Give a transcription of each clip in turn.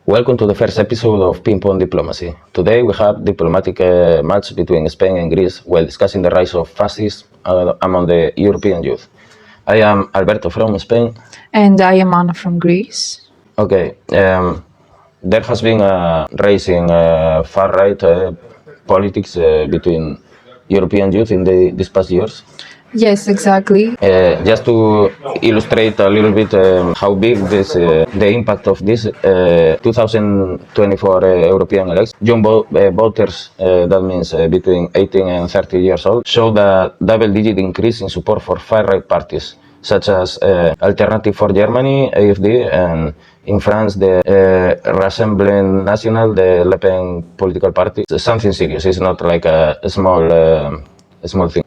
Welcome to the first episode of Ping-Pong Diplomacy. Today we have diplomatic match between Spain and Greece while discussing the rise of fascism among the European youth. I am Alberto from Spain. And I am Anna from Greece. Okay, there has been a rise in far-right politics between European youth in these past years. Yes, exactly. Just to illustrate a little bit how big the impact of this 2024 European elections, young voters, that means between 18 and 30 years old, showed a double-digit increase in support for far-right parties, such as Alternative for Germany, AfD, and in France, the Rassemblement National, the Le Pen political party. It's something serious. It's not like a small thing.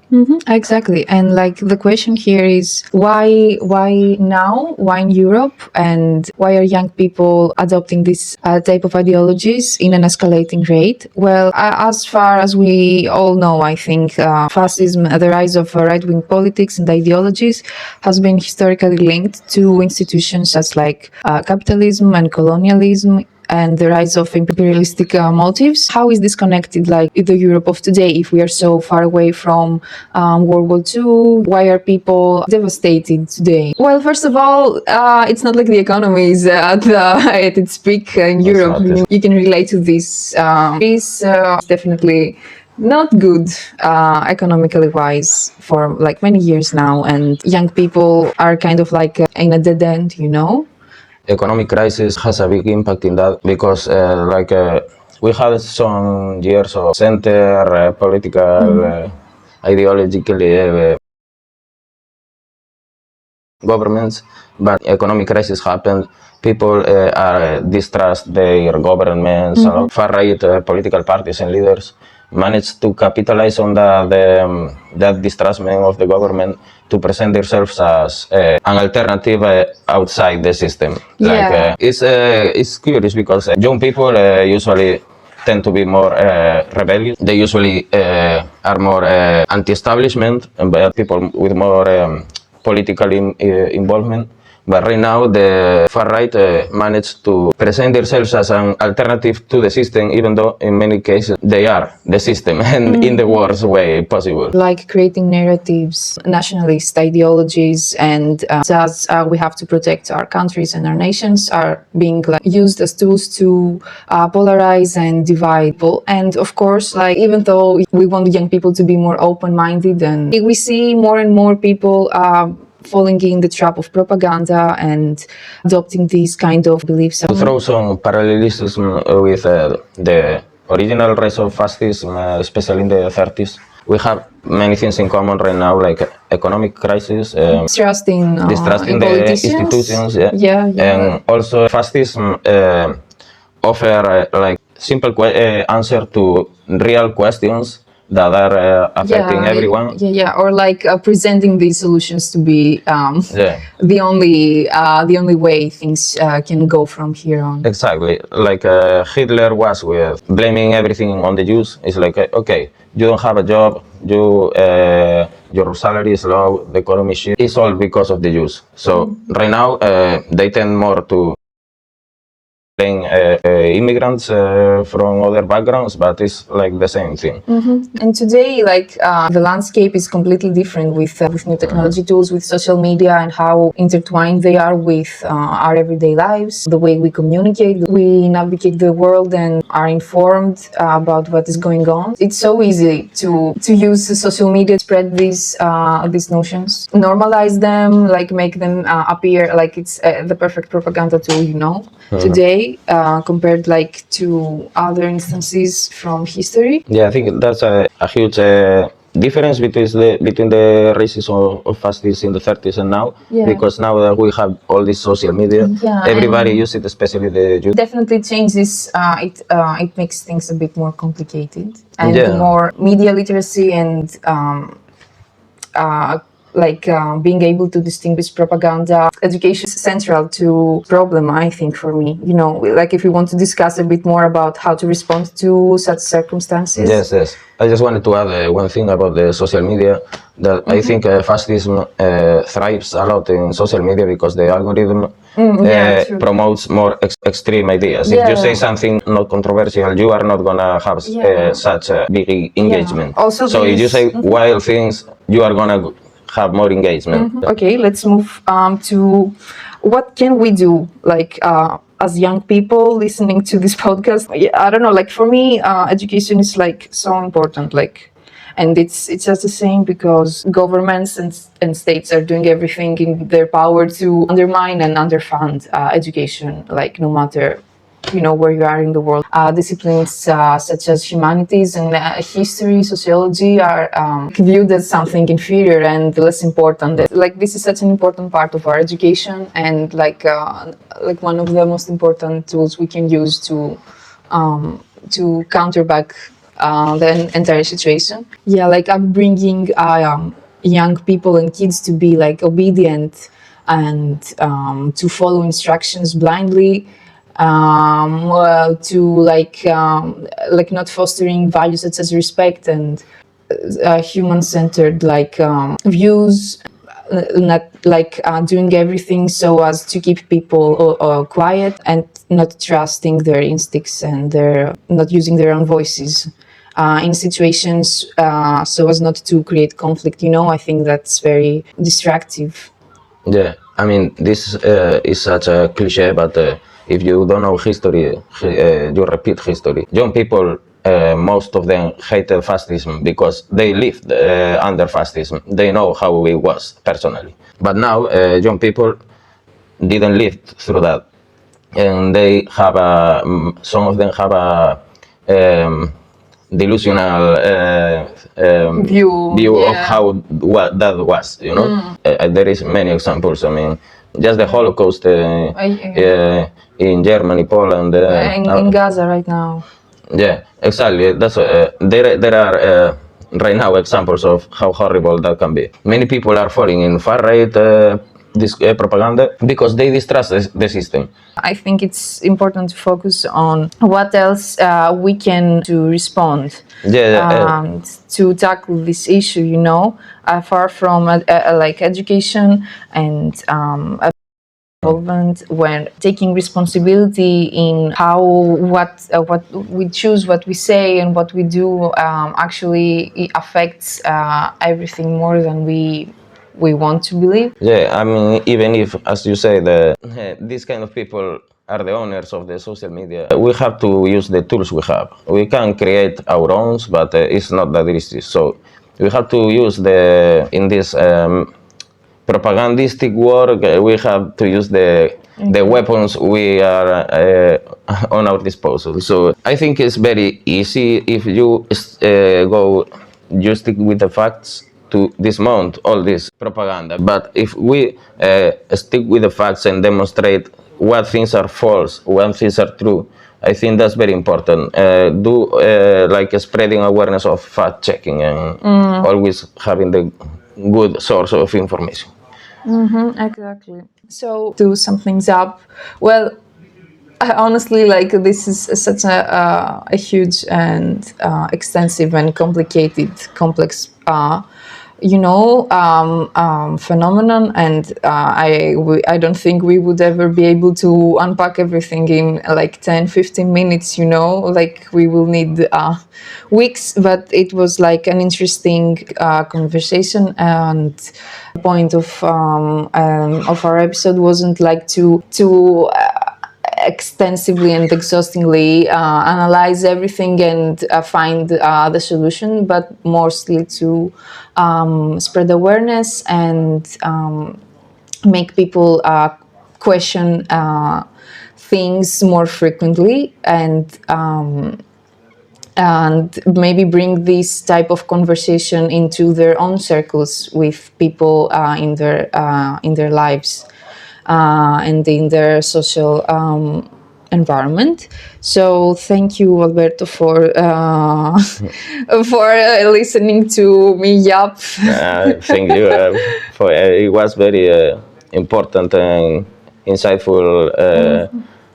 Exactly. And like the question here is why now? Why in Europe? And why are young people adopting this type of ideologies in an escalating rate? Well, as far as we all know, I think fascism, the rise of right-wing politics and ideologies has been historically linked to institutions such like capitalism and colonialism and the rise of imperialistic motives. How is this connected, like, in the Europe of today, if we are so far away from World War II? Why are people devastated today? Well, first of all, it's not like the economy is at its peak in Europe. You can relate to this. It's definitely not good economically wise for like many years now, and young people are kind of like in a dead end, you know? Economic crisis has a big impact in that because we had some years of center political ideologically governments, but economic crisis happened. People distrust their governments. Far-right political parties and leaders managed to capitalize on that distrustment of the government to present themselves as an alternative outside the system. Yeah. It's curious because young people usually tend to be more rebellious. They usually are more anti-establishment, but people with more political involvement. But right now, the far-right managed to present themselves as an alternative to the system, even though in many cases they are the system, and in the worst way possible. Like creating narratives, nationalist ideologies, and as we have to protect our countries and our nations are being used as tools to polarize and divide people. And of course, like, even though we want young people to be more open-minded, and we see more and more people falling in the trap of propaganda and adopting these kind of beliefs. To throw some parallelism with the original rise of fascism, especially in the 30s, we have many things in common right now, like economic crisis, distrusting the institutions, and also fascism offer like simple answer to real questions that are affecting everyone. Or like presenting these solutions to be the only way things can go from here on. Exactly, like Hitler was with blaming everything on the Jews. It's like, okay, you don't have a job, your salary is low, the economy shit. It's all because of the Jews. So right now they tend more to immigrants from other backgrounds, but it's like the same thing. And today, like the landscape is completely different with new technology tools, with social media, and how intertwined they are with our everyday lives, the way we communicate, we navigate the world and are informed about what is going on. It's so easy to use social media to spread these notions, normalize them, like make them appear like it's the perfect propaganda tool, you know, today. Compared like to other instances from history. Yeah, I think that's a huge difference between the races of fascists in the 30s and now, because now that we have all this social media, everybody uses it, especially the youth. Definitely changes. It makes things a bit more complicated and more media literacy and being able to distinguish propaganda. Education is central to problem, I think, for me. Like if you want to discuss a bit more about how to respond to such circumstances. Yes, yes. I just wanted to add one thing about the social media, that I think fascism thrives a lot in social media because the algorithm promotes more extreme ideas. If you say something not controversial, you are not gonna have such a big engagement. Also, so if you say wild things, you are gonna have more engagement. Okay, let's move to what can we do, as young people listening to this podcast. I don't know, like for me, education is like so important, and it's just the same because governments and states are doing everything in their power to undermine and underfund education, like no matter where you are in the world. Disciplines such as humanities and history, sociology are viewed as something inferior and less important. Like this is such an important part of our education, and like one of the most important tools we can use to counterback the entire situation. Yeah, like upbringing young people and kids to be like obedient and to follow instructions blindly, to not fostering values such as respect and human-centered views, not doing everything so as to keep people quiet and not trusting their instincts and their not using their own voices in situations so as not to create conflict. I think that's very destructive. Yeah, I mean, this is such a cliche, but if you don't know history, you repeat history. Young people, most of them hated fascism because they lived under fascism. They know how it was personally. But now, young people didn't live through that, and they have some of them have a delusional view of how what that was. There is many examples. I mean, just the Holocaust in Germany, Poland, in Gaza right now. Yeah, exactly. That's there are right now examples of how horrible that can be. Many people are falling in far right this propaganda because they distrust the system. I think it's important to focus on what else we can to respond to tackle this issue. Far from like education and involvement, when taking responsibility in what we choose, what we say, and what we do actually it affects everything more than we want to believe. Yeah, I mean, even if, as you say, these kind of people are the owners of the social media, we have to use the tools we have. We can create our own, but it's not that easy. So we have to use in this propagandistic work, we have to use the weapons we are on our disposal. So I think it's very easy if you you stick with the facts to dismount all this propaganda. But if we stick with the facts and demonstrate what things are false, what things are true, I think that's very important. Like spreading awareness of fact checking and always having the good source of information. Exactly. So to sum things up, well, honestly, like this is such a huge and extensive and complicated, complex phenomenon, and I don't think we would ever be able to unpack everything in like 10-15 minutes. Like we will need weeks, but it was like an interesting conversation, and the point of our episode wasn't like to extensively and exhaustingly analyze everything and find the solution, but mostly to spread awareness and make people question things more frequently, and maybe bring this type of conversation into their own circles with people in their lives and in their social environment. So thank you, Alberto, for listening to me yap. Thank you for it was very important and insightful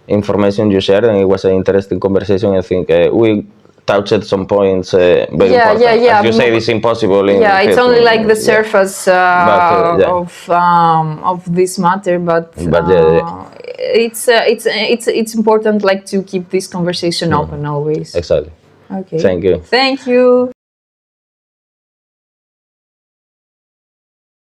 information you shared, and it was an interesting conversation. I think we touched some points very important. Yeah. As you say, it's impossible. It's only like the surface But, of this matter, but yeah. it's important like to keep this conversation open always. Exactly. Okay. Thank you. Thank you.